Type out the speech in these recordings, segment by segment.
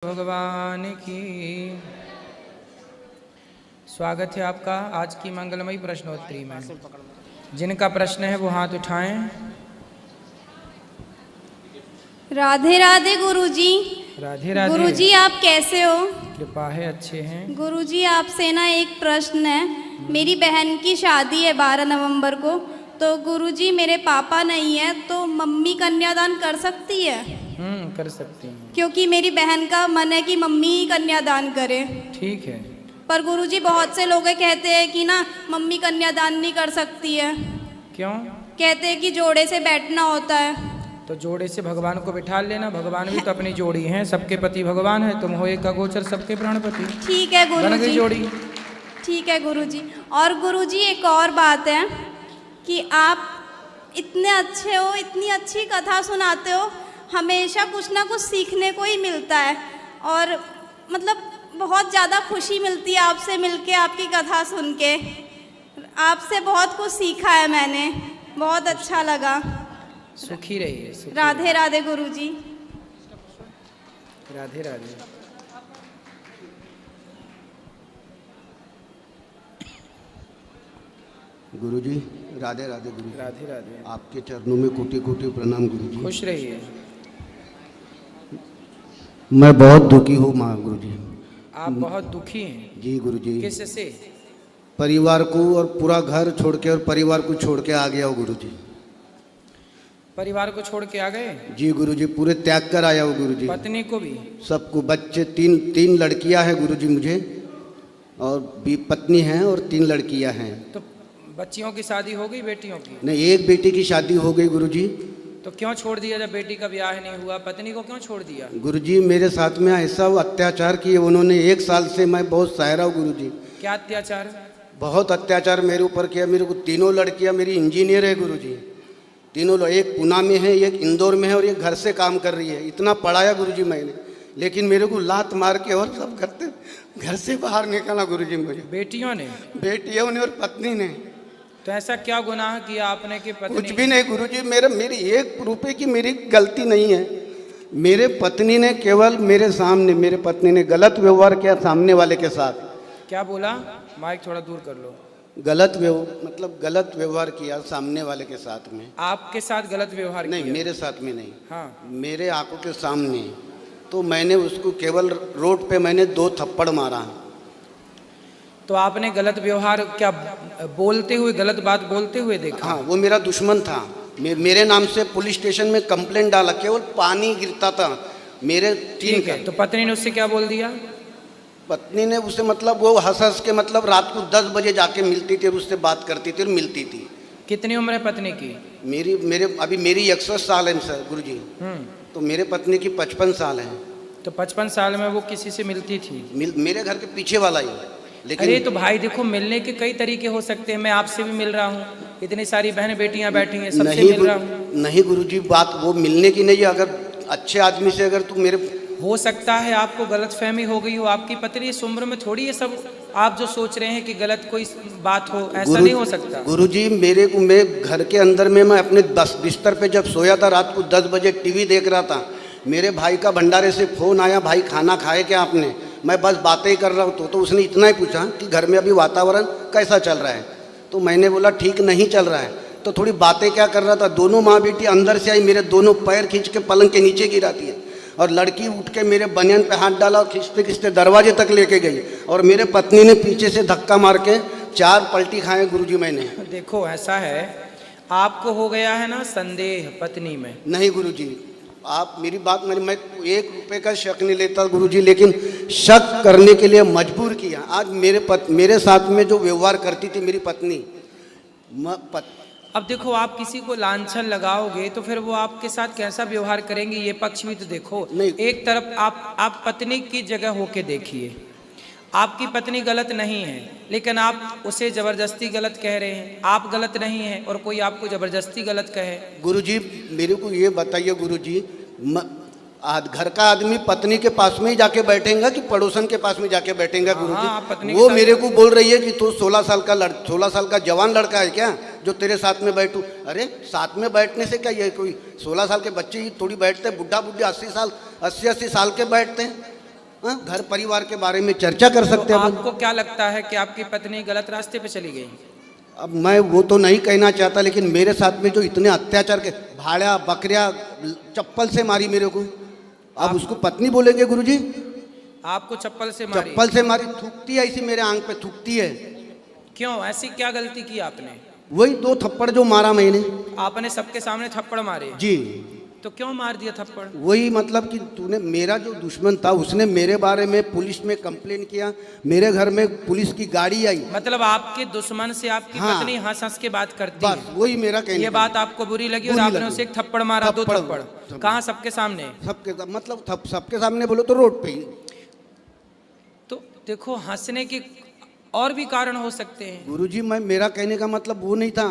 भगवान की। स्वागत है आपका आज की मंगलमयी प्रश्नोत्तरी में। जिनका प्रश्न है वो हाथ उठाएं। राधे राधे गुरुजी। राधे राधे। गुरुजी आप कैसे हो? कृपा है, अच्छे हैं। गुरुजी आपसे ना एक प्रश्न है। मेरी बहन की शादी है 12 नवंबर को, तो गुरुजी मेरे पापा नहीं है तो मम्मी कन्यादान कर सकती है? कर सकती हैं। क्योंकि मेरी बहन का मन है कि मम्मी ही कन्यादान करे। ठीक है। पर गुरुजी बहुत से लोग कहते हैं कि ना मम्मी कन्यादान नहीं कर सकती है। क्यों? कहते हैं कि जोड़े से बैठना होता है। तो जोड़े से भगवान को बिठा लेना। भगवान भी तो अपनी जोड़ी हैं, सबके पति भगवान है। तुम हो एक अगोचर सबके प्राणपति। ठीक है बन गई गुरुजी। जोड़ी। ठीक है गुरुजी। और गुरुजी एक और बात है कि आप इतने अच्छे हो, इतनी अच्छी कथा सुनाते हो, हमेशा कुछ ना कुछ सीखने को ही मिलता है। और मतलब बहुत ज़्यादा खुशी मिलती है आपसे मिलके, आपकी कथा सुन के। आपसे बहुत कुछ सीखा है मैंने, बहुत अच्छा लगा। सुखी रहिए। राधे राधे गुरुजी। राधे राधे। गुरुजी राधे राधे। गुरु राधे राधे। आपके चरणों में कोटि कोटि प्रणाम गुरुजी। खुश रहिए। मैं बहुत दुखी हूँ माँ गुरुजी। आप बहुत दुखी हैं? जी गुरुजी। किससे? परिवार को और पूरा घर छोड़ के और परिवार को छोड़ के आ गया हूँ गुरुजी। परिवार को छोड़ के आ गए? जी गुरुजी, पूरे त्याग कर आया हूँ गुरुजी। पत्नी को भी? सबको। बच्चे तीन लड़कियाँ हैं गुरुजी मुझे, और भी पत्नी हैं और 3 लड़कियाँ हैं। तो बच्चियों की शादी हो गई, बेटियों की? नहीं, एक बेटी की शादी हो गई गुरुजी। तो क्यों छोड़ दिया? जब बेटी का ब्याह नहीं हुआ, पत्नी को क्यों छोड़ दिया? गुरुजी मेरे साथ में ऐसा अत्याचार किए उन्होंने। 1 साल से मैं बहुत सह रहा हूँ गुरुजी। क्या अत्याचार? बहुत अत्याचार मेरे ऊपर किया। मेरे को 3 लड़कियां मेरी इंजीनियर है गुरुजी। 3 एक पुणे में है, एक इंदौर में है और एक घर से काम कर रही है। इतना पढ़ाया गुरुजी मैंने, लेकिन मेरे को लात मार के और सब करते घर से बाहर निकाला गुरुजी मुझे। बेटियों ने? बेटियों ने और पत्नी ने। तो ऐसा क्या गुनाह किया आपने कि पत्नी? कुछ भी नहीं गुरुजी। मेरी 1 रुपए की मेरी गलती नहीं है। मेरे पत्नी ने केवल मेरे सामने, मेरे पत्नी ने गलत व्यवहार किया सामने वाले के साथ। क्या बोला? माइक थोड़ा दूर कर लो। गलत व्यवहार किया सामने वाले के साथ में। आपके साथ गलत व्यवहार नहीं, किया? मेरे साथ में नहीं। हाँ। मेरे आंखों के सामने। तो मैंने उसको केवल रोड पे मैंने 2 थप्पड़ मारा। तो आपने गलत व्यवहार क्या बोलते हुए, गलत बात बोलते हुए देखा? हाँ, वो मेरा दुश्मन था। मेरे नाम से पुलिस स्टेशन में कंप्लेंट डाला। केवल पानी गिरता था मेरे 3 का। तो पत्नी ने उससे क्या बोल दिया? पत्नी ने उसे मतलब वो हंस के मतलब रात को 10 बजे जाके मिलती थी और उससे बात करती थी और मिलती थी। कितनी उम्र है पत्नी की? मेरी 61 साल है सर गुरुजी। तो मेरे पत्नी की 55 साल है। तो 55 साल में वो किसी से मिलती थी? मेरे घर के पीछे वाला ही। लेकिन अरे तो भाई देखो, मिलने के कई तरीके हो सकते हैं। मैं आपसे भी मिल रहा हूँ, इतनी सारी बहन बेटियां बैठी हैं, सबसे मिल रहा हूँ। नहीं गुरुजी, बात वो मिलने की नहीं है। अगर अच्छे आदमी से अगर तू मेरे, हो सकता है आपको गलतफहमी हो गई हो। आपकी पत्नी इस उम्र में थोड़ी ये सब आप जो सोच रहे हैं कि गलत कोई बात हो, ऐसा नहीं हो सकता। गुरुजी मैं घर के अंदर में मैं अपने बिस्तर पे जब सोया था, रात को 10 बजे टीवी देख रहा था। मेरे भाई का भंडारे से फ़ोन आया, भाई खाना खाए क्या आपने? मैं बस बातें ही कर रहा हूँ। तो उसने इतना ही पूछा कि घर में अभी वातावरण कैसा चल रहा है? तो मैंने बोला ठीक नहीं चल रहा है। तो थोड़ी बातें क्या कर रहा था। दोनों माँ बेटी अंदर से आई, मेरे दोनों पैर खींच के पलंग के नीचे गिराती है, और लड़की उठ के मेरे बनियान पे हाथ डाला और खींचते खींचते दरवाजे तक लेके गई, और मेरे पत्नी ने पीछे से धक्का मार के 4 पलटी खाए गुरुजी मैंने। देखो ऐसा है, आपको हो गया है ना संदेह पत्नी में। नहीं गुरुजी, आप मेरी बात मैं 1 रुपए का शक नहीं लेता गुरुजी, लेकिन शक करने के लिए मजबूर किया। आज मेरे साथ में जो व्यवहार करती थी मेरी पत्नी। अब देखो, आप किसी को लांछन लगाओगे तो फिर वो आपके साथ कैसा व्यवहार करेंगे, ये पक्ष भी तो देखो। नहीं। एक तरफ आप पत्नी की जगह होके देखिए। आपकी पत्नी गलत नहीं है, लेकिन आप उसे जबरदस्ती गलत कह रहे हैं। आप गलत नहीं हैं और कोई आपको जबरदस्ती गलत कहे। गुरुजी मेरे को ये बताइए गुरुजी, घर का आदमी पत्नी के पास में ही जाके बैठेगा कि पड़ोसन के पास में जाके बैठेगा गुरुजी? वो मेरे को बोल रही है कि तू 16 साल का जवान लड़का है क्या जो तेरे साथ में बैठूं? अरे साथ में बैठने से क्या, ये कोई 16 साल के बच्चे ही थोड़ी बैठते हैं। बुढ़ा 80 साल के बैठते हैं। हाँ, घर परिवार के बारे में चर्चा कर सकते तो हैं अपन। आपको क्या लगता है कि आपकी पत्नी गलत रास्ते पे चली गई? अब मैं वो तो नहीं कहना चाहता, लेकिन मेरे साथ में जो इतने अत्याचार के भाड़ा बकरिया चप्पल से मारी मेरे को, अब उसको पत्नी बोलेंगे गुरुजी? आपको चप्पल से मारी? चप्पल से मारी, थूकती है ऐसी मेरे आंख पे थूकती है। क्यों? ऐसी क्या गलती की आपने? वही 2 थप्पड़ जो मारा मैंने। आपने सबके सामने थप्पड़ मारे? जी, तो क्यों मार दिया थप्पड़? वही मतलब कि तूने, मेरा जो दुश्मन था उसने मेरे बारे में पुलिस में कंप्लेन किया, मेरे घर में पुलिस की गाड़ी आई। मतलब आपके दुश्मन से आपकी हाँ। पत्नी हंस हंस के बात करती बस है, वही मेरा कहने ये का। बात आपको बुरी लगी और बुरी आपने लगी। उसे एक थप्पड़ मारा? 2 थप्पड़। थप्पड़? कहाँ? सबके सामने? मतलब सबके सामने बोलो तो रोड पे ही। तो देखो, हंसने के और भी कारण हो सकते हैं। गुरुजी, मैं, मेरा कहने का मतलब वो नहीं था,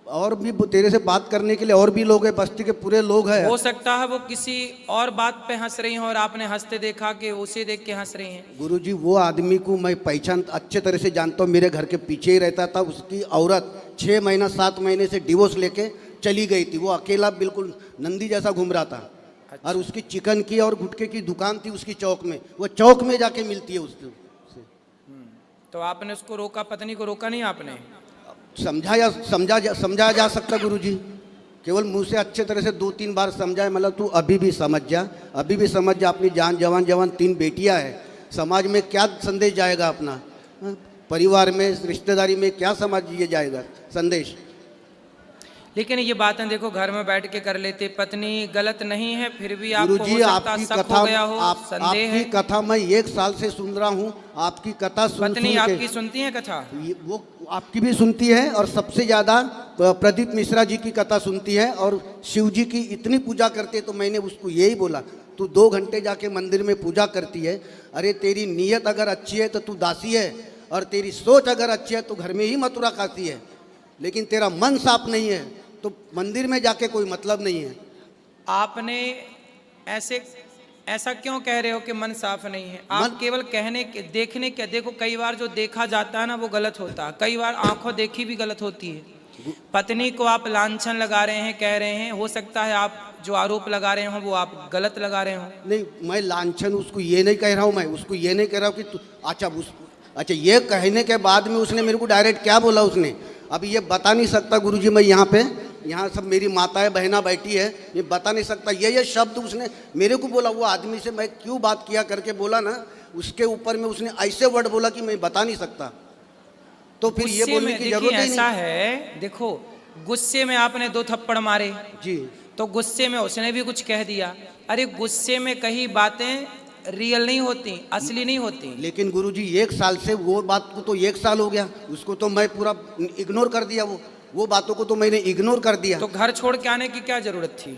और भी तेरे से बात करने के लिए और भी लोग हैं, बस्ती के पूरे लोग हैं। हो सकता है वो किसी और बात पे हंस रही हो और आपने हंसते देखा कि उसे देख के हंस रही हैं। गुरुजी, वो आदमी को मैं पहचान अच्छे तरह से जानता हूँ, मेरे घर के पीछे ही रहता था। उसकी औरत 6 महीना 7 महीने से डिवोर्स लेके चली गई थी। वो अकेला बिल्कुल नंदी जैसा घूम रहा था। अच्छा। और उसकी चिकन की और गुटके की दुकान थी उसकी चौक में, वो चौक में जाके मिलती है उससे। तो आपने उसको रोका? पत्नी को रोका नहीं आपने? समझाया जा सकता गुरुजी, केवल मुंह से अच्छे तरह से 2-3 बार समझाए। मतलब तू अभी भी समझ जा, अभी भी समझ जा, अपनी जान जवान 3 बेटियां हैं, समाज में क्या संदेश जाएगा अपना? हाँ? परिवार में, रिश्तेदारी में क्या समाज ये जाएगा संदेश? लेकिन ये बातें देखो घर में बैठ के कर लेते, पत्नी गलत नहीं है, फिर भी आपको गुरुजी, हो सकता आपकी शक कथा, हो गया हो, संदेह आपकी है। कथा मैं 1 साल से सुन रहा हूँ। आपकी कथा पत्नी सुन आपकी के, सुनती है कथा? वो आपकी भी सुनती है, और सबसे ज़्यादा प्रदीप मिश्रा जी की कथा सुनती है, और शिव जी की इतनी पूजा करते हैं। तो मैंने उसको यही बोला, तू 2 घंटे जाके मंदिर में पूजा करती है, अरे तेरी नीयत अगर अच्छी है तो तू दासी है, और तेरी सोच अगर अच्छी है तो घर में ही मथुरा खाती है, लेकिन तेरा मन साफ नहीं है तो मंदिर में जाके कोई मतलब नहीं है। आपने ऐसा क्यों कह रहे हो कि मन साफ नहीं है? आप केवल कहने के, देखने के, देखो कई बार जो देखा जाता है ना वो गलत होता है, कई बार आंखों देखी भी गलत होती है। पत्नी को आप लांछन लगा रहे हैं, कह रहे हैं, हो सकता है आप जो आरोप लगा रहे हो वो आप गलत लगा रहे हो। नहीं, मैं लांछन उसको ये नहीं कह रहा हूँ, मैं उसको ये नहीं कह रहा हूँ कि अच्छा, ये कहने के बाद में उसने मेरे को डायरेक्ट क्या बोला उसने, अभी ये बता नहीं सकता गुरुजी। मैं यहाँ सब मेरी माताएं बहना बैठी है, ये बता नहीं सकता। ये शब्द उसने मेरे को बोला, वो आदमी से मैं क्यों बात किया करके बोला ना, उसके ऊपर में उसने ऐसे वर्ड बोला कि मैं बता नहीं सकता। तो फिर ये बोलने की जरूरत ही नहीं। ऐसा है, देखो गुस्से में आपने 2 थप्पड़ मारे जी, तो गुस्से में उसने भी कुछ कह दिया। अरे गुस्से में कही बातें रियल नहीं होती, असली नहीं होती। लेकिन गुरुजी 1 साल से, वो बात को तो 1 साल हो गया, उसको तो मैं पूरा इग्नोर कर दिया। वो बातों को तो मैंने इग्नोर कर दिया। तो घर छोड़ के आने की क्या जरूरत थी?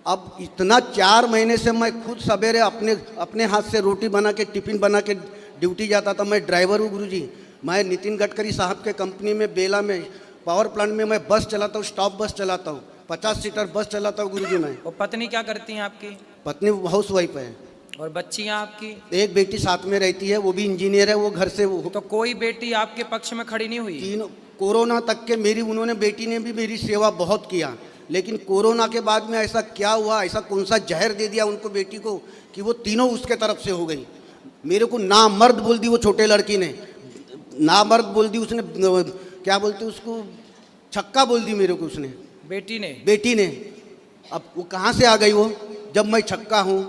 अब इतना 4 महीने से मैं खुद सवेरे अपने हाथ से रोटी बना के, टिफिन बना के ड्यूटी जाता था। मैं ड्राइवर हूँ गुरुजी। मैं नितिन गडकरी साहब के कंपनी में, बेला में, पावर प्लांट में मैं बस चलाता हूँ, स्टॉप बस चलाता हूँ, 50 सीटर बस चलाता हूँ गुरुजी मैं। और पत्नी क्या करती हैं आपकी? पत्नी हाउस वाइफ है। और बच्चियां आपकी? एक बेटी साथ में रहती है, वो भी इंजीनियर है, वो घर से तो कोई बेटी आपके पक्ष में खड़ी नहीं हुई? 3 कोरोना तक के उन्होंने, बेटी ने भी मेरी सेवा बहुत किया, लेकिन कोरोना के बाद में ऐसा क्या हुआ, ऐसा कौन सा जहर दे दिया उनको बेटी को कि वो तीनों उसके तरफ से हो गई। मेरे को नामर्द बोल दी वो छोटे लड़की ने, नामर्द बोल दी उसने, क्या बोलते उसको, छक्का बोल दी मेरे को उसने, बेटी ने। अब वो कहाँ से आ गई वो, जब मैं छक्का हूँ।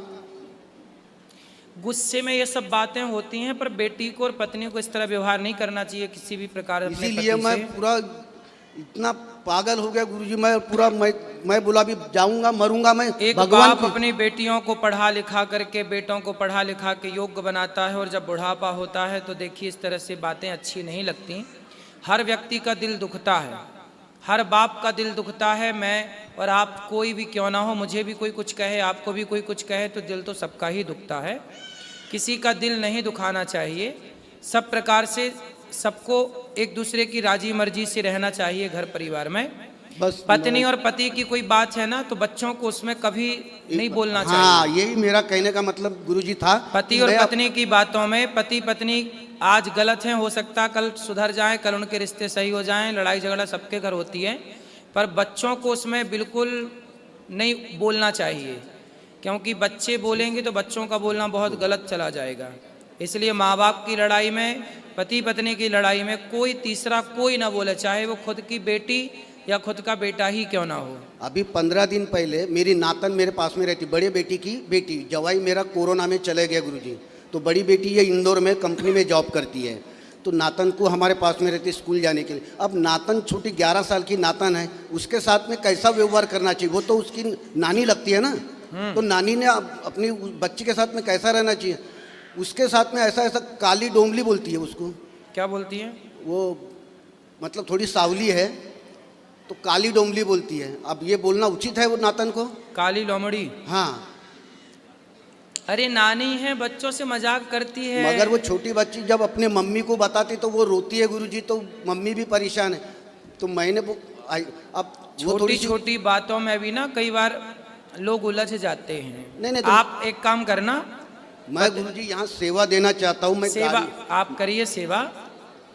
गुस्से में ये सब बातें होती हैं, पर बेटी को और पत्नी को इस तरह व्यवहार नहीं करना चाहिए किसी भी प्रकार। इसीलिए मैं पूरा इतना पागल हो गया गुरुजी, मैं पूरा मैं बोला भी जाऊंगा, मरूंगा मैं। एक बाप अपनी बेटियों को पढ़ा लिखा करके, बेटों को पढ़ा लिखा के योग्य बनाता है, और जब बुढ़ापा होता है तो देखिए इस तरह से बातें अच्छी नहीं लगती। हर व्यक्ति का दिल दुखता है, हर बाप का दिल दुखता है। मैं और आप कोई भी क्यों ना हो, मुझे भी कोई कुछ कहे, आपको भी कोई कुछ कहे, तो दिल तो सबका ही दुखता है। किसी का दिल नहीं दुखाना चाहिए। सब प्रकार से सबको एक दूसरे की राजी मर्जी से रहना चाहिए घर परिवार में। बस पत्नी और पति की कोई बात है ना, तो बच्चों को उसमें कभी नहीं बोलना चाहिए। हाँ, यही मेरा कहने का मतलब गुरुजी था। पति और पत्नी की बातों में, पति पत्नी आज गलत हैं, हो सकता कल सुधर जाएं, कल उनके रिश्ते सही हो जाएं। लड़ाई झगड़ा सबके घर होती है, पर बच्चों को उसमें बिल्कुल नहीं बोलना चाहिए। क्योंकि बच्चे बोलेंगे तो बच्चों का बोलना बहुत गलत चला जाएगा। इसलिए माँ बाप की लड़ाई में, पति पत्नी की लड़ाई में कोई तीसरा कोई ना बोले, चाहे वो खुद की बेटी या खुद का बेटा ही क्यों ना हो। अभी 15 दिन पहले मेरी नातन मेरे पास में रहती, बड़े बेटी की बेटी, जवाई मेरा कोरोना में चले गया गुरुजी। तो बड़ी बेटी ये इंदौर में कंपनी में जॉब करती है, तो नातन को हमारे पास में रहती स्कूल जाने के लिए। अब नातन छोटी 11 साल की नातन है, उसके साथ में कैसा व्यवहार करना चाहिए? वो तो उसकी नानी लगती है ना, तो नानी ने अपनी बच्ची के साथ में कैसा रहना चाहिए? उसके साथ में ऐसा ऐसा काली डोमली बोलती है उसको। क्या बोलती है? वो मतलब थोड़ी सावली है तो काली डोमली बोलती है। अब ये बोलना उचित है वो नातन को? काली लोमड़ी? हाँ। अरे नानी है, बच्चों से मजाक करती है। मगर वो छोटी बच्ची जब अपने मम्मी को बताती तो वो रोती है गुरुजी, तो मम्मी भी परेशान है। तो मैंने अब वो छोटी छोटी बातों में भी ना कई बार लोग उलझ जाते हैं। नहीं तो आप एक काम करना, मैं गुरुजी यहाँ सेवा देना चाहता हूँ। मैं सेवा आप करिए सेवा,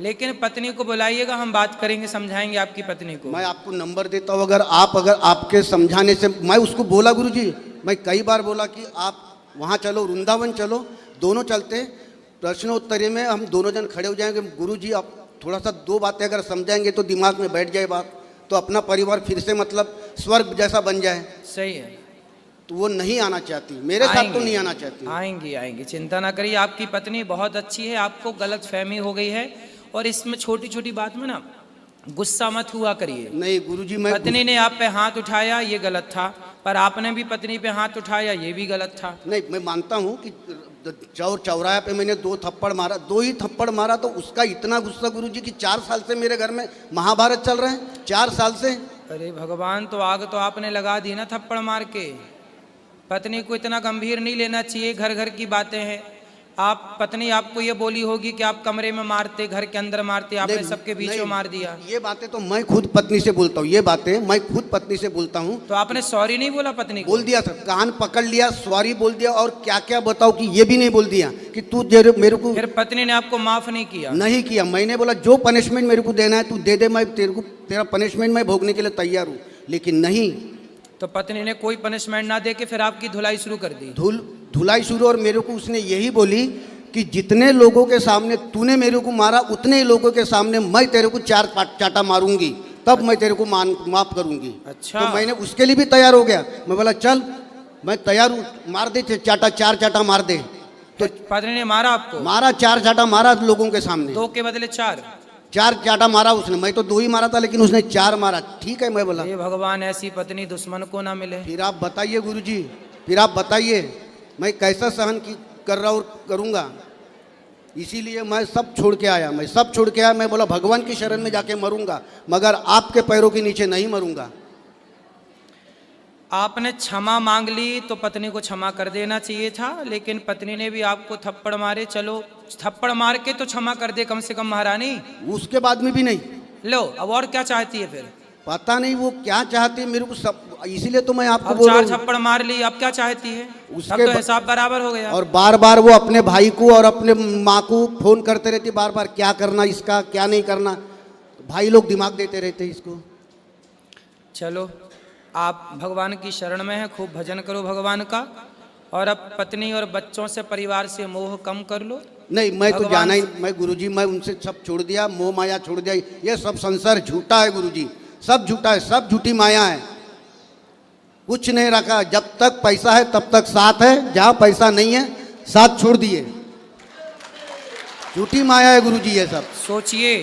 लेकिन पत्नी को बुलाइएगा, हम बात करेंगे, समझाएंगे आपकी पत्नी को। मैं आपको नंबर देता हूँ, अगर आपके समझाने से, मैं उसको बोला गुरुजी, मैं कई बार बोला कि आप वहाँ चलो, वृंदावन चलो, दोनों चलते, प्रश्नोत्तरी में हम दोनों जन खड़े हो जाएंगे। गुरुजी आप थोड़ा सा 2 बातें अगर समझाएंगे तो दिमाग में बैठ जाए बात, तो अपना परिवार फिर से मतलब स्वर्ग जैसा बन जाए। सही है। तो वो नहीं आना चाहती, मेरे साथ तो नहीं आना चाहती। आएंगी आएंगी, चिंता ना करिए। आपकी पत्नी बहुत अच्छी है, आपको गलत फहमी हो गई है, और इसमें छोटी छोटी बात में ना गुस्सा मत हुआ करिए। नहीं गुरुजी, मैं पत्नी ने आप पे हाथ उठाया ये गलत था, पर आपने भी पत्नी पे हाथ उठाया ये भी गलत था। नहीं, मैं मानता हूँ कि चौराहे पे मैंने 2 थप्पड़ मारा, 2 ही थप्पड़ मारा, तो उसका इतना गुस्सा गुरुजी कि 4 साल से मेरे घर में महाभारत चल रहे हैं, 4 साल से। अरे भगवान, तो आग तो आपने लगा दी ना थप्पड़ मार के। पत्नी को इतना गंभीर नहीं लेना चाहिए, घर घर की बातें हैं। आप पत्नी आपको ये बोली होगी कि आप कमरे में मारते, घर के अंदर मारते, आपने सबके बीच में मार दिया। ये बातें तो मैं खुद पत्नी से बोलता हूँ, ये बातें मैं खुद पत्नी से बोलता हूँ। तो आपने सॉरी नहीं बोला पत्नी को? बोल दिया सर, कान पकड़ लिया, सॉरी बोल दिया, और क्या क्या बताओ कि ये भी नहीं बोल दिया कि तू मेरे को। फिर पत्नी ने आपको माफ नहीं किया? नहीं किया। मैंने बोला जो पनिशमेंट मेरे को देना है तू दे दे, मैं तेरा पनिशमेंट मैं भोगने के लिए तैयार हूँ, लेकिन नहीं। तो पत्नी ने कोई पनिशमेंट ना दे के फिर आपकी धुलाई शुरू कर दी? धुलाई शुरू, और मेरे को उसने यही बोली कि जितने लोगों के सामने तूने मेरे को मारा, उतने ही लोगों के सामने मैं तेरे को 4 चाटा मारूंगी, तब मैं तेरे को माफ करूंगी। अच्छा। तो मैंने उसके लिए भी तैयार हो गया। मैं बोला चल मैं तैयार हूँ, मार दे चाटा, 4 चाटा मार दे। तो पत्नी ने मारा आपको? मारा, 4 चाटा मारा लोगों के सामने। 2 के बदले 4 चाटा मारा उसने। मैं तो 2 ही मारा था, लेकिन उसने 4 मारा। ठीक है, मैं बोला ये भगवान ऐसी पत्नी दुश्मन को ना मिले। फिर आप बताइए गुरुजी, फिर आप बताइए मैं कैसा सहन कर रहा और करूँगा। इसीलिए मैं सब छोड़ के आया, मैं बोला भगवान की शरण में जाके मरूंगा, मगर आपके पैरों के नीचे नहीं मरूंगा। आपने क्षमा मांग ली तो पत्नी को क्षमा कर देना चाहिए था, लेकिन पत्नी ने भी आपको थप्पड़ मारे। चलो थप्पड़ मार के तो क्षमा कर दे कम से कम महारानी, उसके बाद में भी नहीं। लो अब और क्या चाहती है फिर? पता नहीं वो क्या चाहती है मेरे को सब, इसीलिए तो मैं आपको बोल रहा हूं। 4 थप्पड़ मार ली, अब क्या चाहती है? उसके तो हिसाब बराबर हो गया। और बार बार वो अपने भाई को और अपने माँ को फोन करते रहती, बार बार क्या करना इसका, क्या नहीं करना। भाई लोग दिमाग देते रहते इसको। चलो आप भगवान की शरण में हैं, खूब भजन करो भगवान का, और अब पत्नी और बच्चों से, परिवार से मोह कम कर लो। नहीं, मैं तो जाना ही, मैं गुरुजी मैं उनसे सब छोड़ दिया, मोह माया छोड़ दिया। ये सब संसार झूठा है गुरुजी, सब झूठा है, सब झूठी माया है, कुछ नहीं रखा। जब तक पैसा है तब तक साथ है, जहाँ पैसा नहीं है साथ छोड़ दिए। झूठी माया है गुरुजी ये सब। सोचिए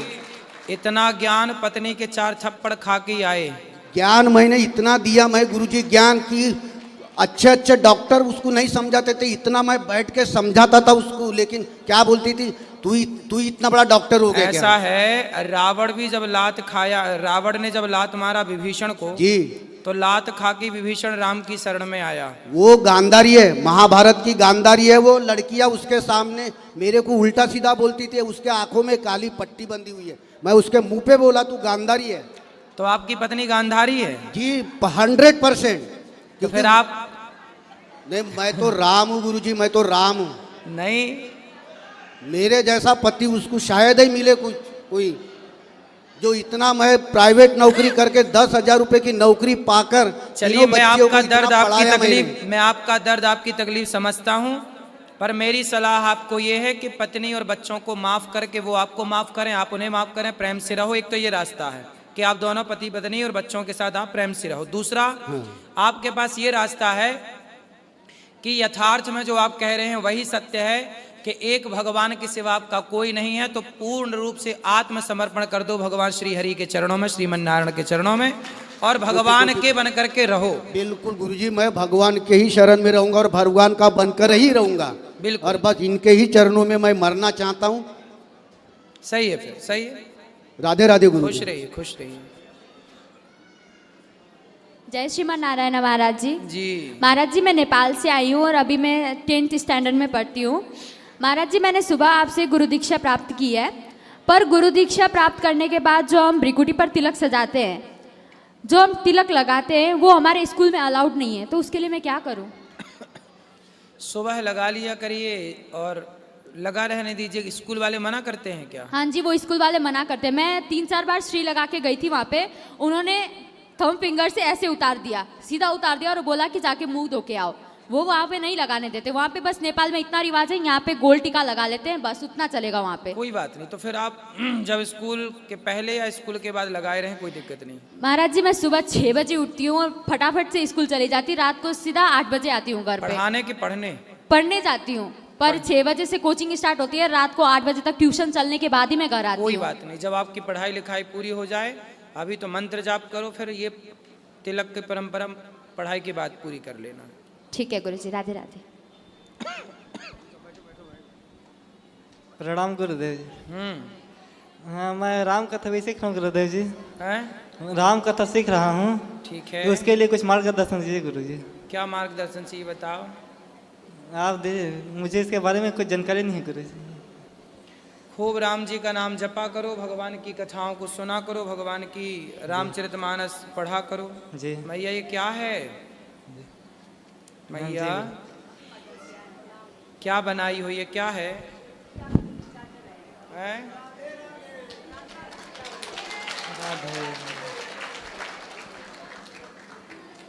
इतना ज्ञान पत्नी के 4 थप्पड़ खा के आए। ज्ञान मैंने इतना दिया, मैं गुरुजी ज्ञान की अच्छे अच्छे डॉक्टर उसको नहीं समझाते थे, इतना मैं बैठ के समझाता था उसको, लेकिन क्या बोलती थी, तू इतना बड़ा डॉक्टर हो गया। ऐसा है, रावण भी जब लात खाया, रावण ने जब लात मारा विभीषण को जी, तो लात खा के विभीषण राम की शरण में आया। वो गांधारी है, महाभारत की गांधारी है वो। लड़कियां उसके सामने मेरे को उल्टा सीधा बोलती थी, उसके आंखों में काली पट्टी बंधी हुई है। मैं उसके मुंह पे बोला तू गांधारी है। तो आपकी पत्नी गांधारी है? जी 100%। तो फिर आप? नहीं, मैं तो राम हूँ गुरुजी, मैं तो राम हूँ। नहीं, मेरे जैसा पति उसको शायद ही मिले कोई। जो इतना मैं प्राइवेट नौकरी करके 10,000 रुपए की नौकरी पाकर चलिए, मैं आपका दर्द आपकी तकलीफ मैं आपका दर्द आपकी तकलीफ समझता हूँ, पर मेरी सलाह आपको ये है कि पत्नी और बच्चों को माफ करके वो आपको माफ करें, आप उन्हें माफ करें, प्रेम से रहो। एक तो ये रास्ता है कि आप दोनों पति पत्नी और बच्चों के साथ आप प्रेम से रहो। दूसरा, आपके पास ये रास्ता है कि यथार्थ में जो आप कह रहे हैं वही सत्य है कि एक भगवान के सिवा आपका कोई नहीं है, तो पूर्ण रूप से आत्मसमर्पण कर दो भगवान श्री हरि के चरणों में, श्रीमन नारायण के चरणों में, और भगवान के बन करके रहो। बिल्कुल गुरुजी, मैं भगवान के ही शरण में रहूंगा और भगवान का बनकर ही रहूंगा। बिल्कुल, और बस इनके ही चरणों में मैं मरना चाहता हूँ। सही है, फिर सही है। राधे राधे गुरु। खुश रहिए, खुश रहिए। जय श्रीमान नारायण महाराज जी। जी महाराज जी, मैं नेपाल से आई हूँ और अभी मैं 10th स्टैंडर्ड में पढ़ती हूँ। महाराज जी, मैंने सुबह आपसे गुरु दीक्षा प्राप्त की है, पर गुरु दीक्षा प्राप्त करने के बाद जो हम भ्रिकुटी पर तिलक सजाते हैं, जो हम तिलक लगाते हैं, वो हमारे स्कूल में अलाउड नहीं है, तो उसके लिए मैं क्या करूँ? सुबह लगा लिया करिए और लगा रहने दीजिए। स्कूल वाले मना करते हैं क्या? हाँ जी, वो स्कूल वाले मना करते हैं। मैं 3-4 बार श्री लगा के गई थी वहाँ पे, उन्होंने थंब फिंगर से ऐसे उतार दिया, सीधा उतार दिया और बोला कि जाके मुंह धो के आओ। वो वहाँ पे नहीं लगाने देते। वहाँ पे बस नेपाल में इतना रिवाज है, यहाँ पे गोल टीका लगा लेते हैं, बस उतना चलेगा वहाँ पे। कोई बात नहीं, तो फिर आप जब स्कूल के पहले या स्कूल के बाद लगाए रहें, कोई दिक्कत नहीं। महाराज जी, मैं सुबह 6 बजे उठती हूँ और फटाफट से स्कूल चली जाती, रात को सीधा 8 बजे आती हूँ घर पे। पढ़ाने की पढ़ने जाती हूँ, पर 6 बजे से कोचिंग स्टार्ट होती है, रात को 8 बजे तक ट्यूशन चलने के बाद ही मैं घर आती हूँ। कोई बात नहीं, जब आपकी पढ़ाई लिखाई पूरी हो जाए, अभी तो मंत्र जाप करो, फिर ये तिलक की परंपरा पढ़ाई के बाद पूरी कर लेना। ठीक है गुरुजी, राधे राधे। प्रणाम गुरुदेव जी। हाँ, मैं राम कथा भी सीख रहा हूँ गुरुदेव जी। हैं? राम कथा सीख रहा हूँ, ठीक है। तो उसके लिए कुछ मार्गदर्शन दीजिए गुरु जी। क्या मार्गदर्शन चाहिए बताओ? आप दीजिए, मुझे इसके बारे में कुछ जानकारी नहीं है गुरु जी। खूब राम जी का नाम जपा करो, भगवान की कथाओं को सुना करो, भगवान की रामचरितमानस पढ़ा करो। जी मैया, ये क्या है मैया? क्या बनाई हो, ये क्या है? हैं?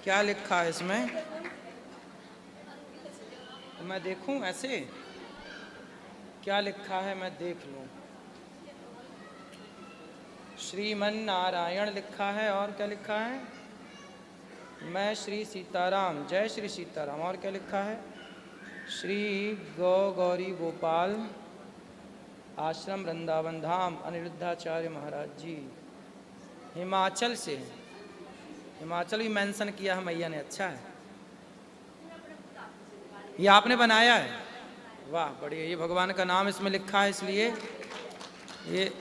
क्या लिखा है इसमें? मैं देखूं ऐसे? क्या लिखा है मैं देख लूं। श्रीमन नारायण लिखा है, और क्या लिखा है? मैं श्री सीताराम, जय श्री सीताराम। और क्या लिखा है? श्री गौरी गोपाल आश्रम वृंदावन धाम, अनिरुद्धाचार्य महाराज जी, हिमाचल से। हिमाचल भी मेंशन किया है मैया ने, अच्छा है। ये आपने बनाया है? वाह, बढ़िया। ये भगवान का नाम इसमें लिखा है, इसलिए ये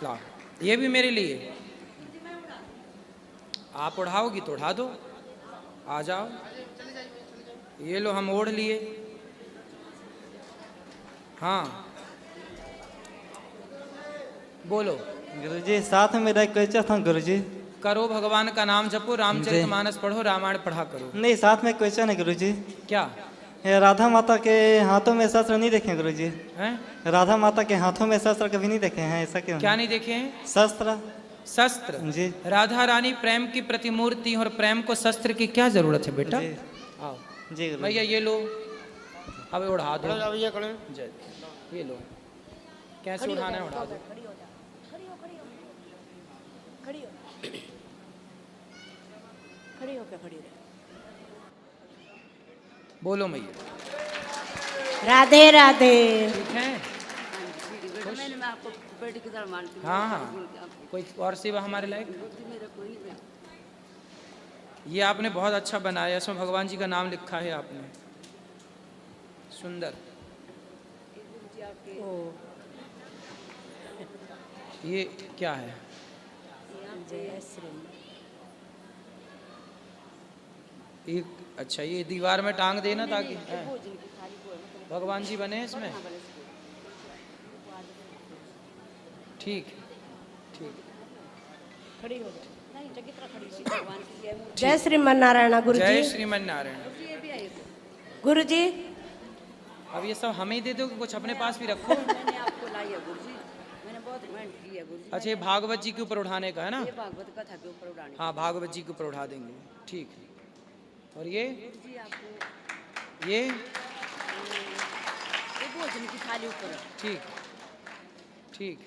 ला, ये भी मेरे लिए। आप उड़ाओगी तो उड़ा दो, आ जाओ। ये लो, हम ओढ़ लिए। हाँ बोलो। गुरुजी, साथ में मेरा एक क्वेश्चन था गुरुजी। करो, भगवान का नाम जपो, रामचरितमानस पढ़ो, रामायण पढ़ा करो। नहीं, साथ में क्वेश्चन है गुरुजी। क्या? ये राधा माता के हाथों में शस्त्र नहीं देखे गुरुजी? हैं? राधा माता के हाथों में शस्त्र कभी नहीं देखे हैं, ऐसा क्यों? क्या नहीं देखे हैं? शस्त्र। शस्त्र? जी। राधा रानी प्रेम की प्रतिमूर्ति, और प्रेम को शस्त्र की क्या जरूरत है बेटा? जी। आओ जी गुरुजी। भैया, ये लो, अब उड़ा दो। जय, ये लो, कैसे उठाना है उड़ा दो। बोलो मैया। राधे राधे। ठीक है? हाँ हाँ, कोई और सेवा हमारे लायक? ये आपने बहुत अच्छा बनाया, इसमें भगवान जी का नाम लिखा है आपने, सुंदर। ये क्या है? एक, अच्छा, ये दीवार में टांग देना ताकि भगवान जी बने इसमें। ठीक ठीक। जय श्रीमन नारायण गुरु जय जी। श्रीमन नारायण। गुरु जी, अब ये सब हमें ही दे दो कि कुछ अपने पास भी रखो? बहुत मेहनत की है गुरु जी। अच्छा, ये भागवत जी के ऊपर उठाने का है ना? ये भागवत कथा के ऊपर उड़ाने। हाँ, भागवत जी के ऊपर उठा देंगे, ठीक है। और ये गुरु जी आपको ये ये भोजन की थाली ऊपर। ठीक ठीक।